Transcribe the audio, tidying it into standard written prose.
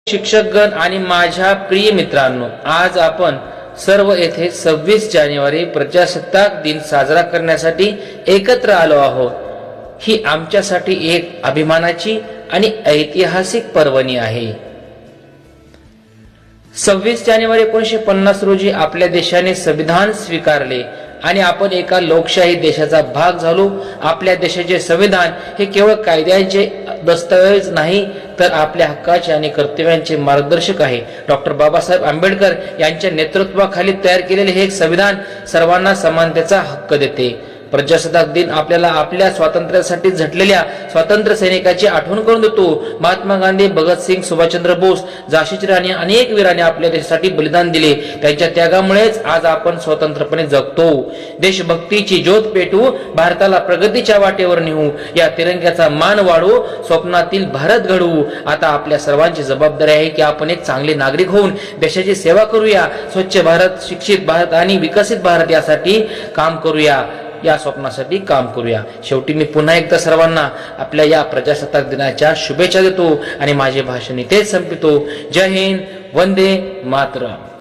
शिक्षकगण आणि माझ्या प्रिय मित्रांनो, आज आपण सर्व येथे 26 जानेवारी प्रजासत्ताक दिन साजरा करण्यासाठी एकत्र आलो आहोत। ही आमच्यासाठी एक अभिमानाची आणि ऐतिहासिक पर्वणी आहे। 26 जानेवारी 1950 रोजी आपल्या देशाने संविधान स्वीकारले आणि आपण एका लोकशाही देशाचा भाग झालो। आपल्या देशाचे संविधान हे केवळ कायद्यांचे दस्तऐवज नाही, तर आपल्या हक्काचे आणि कर्तव्यांचे मार्गदर्शक आहे। डॉक्टर बाबासाहेब आंबेडकर यांच्या नेतृत्वाखाली तयार केलेले हे संविधान सर्वांना समानतेचा हक्क देते। प्रजासत्ताक दिन आपल्याला आपल्या स्वातंत्र्यासाठी झटलेल्या स्वातंत्र्य सैनिकांची आठवण करून देतो। महात्मा गांधी, भगतसिंग, सुभाषचंद्र बोस, झाशीची राणी अनेक वीरांनी आपल्या देशासाठी बलिदान दिले। त्यांच्या त्यागामुळेच आज आपण स्वतंत्रपणे जगतो। देशभक्तीची ज्योत पेटवू, भारताला प्रगतीच्या वाटेवर नेऊ, या तिरंग्याचा मान वाढवू, स्वप्नातील भारत घडवू। आता आपल्या सर्वांची जबाबदारी आहे की आपण एक चांगले नागरिक होऊन देशाची सेवा करूया। स्वच्छ भारत, शिक्षित भारत आणि विकसित भारत यासाठी काम करूया, या स्वप्नासाठी काम करूया। शेवटी मी पुन्हा एकदा सर्वांना आपल्या या प्रजासत्ताक दिनाच्या शुभेच्छा देतो आणि माझे भाषण इथेच संपवितो। जय हिंद, वंदे मातरम।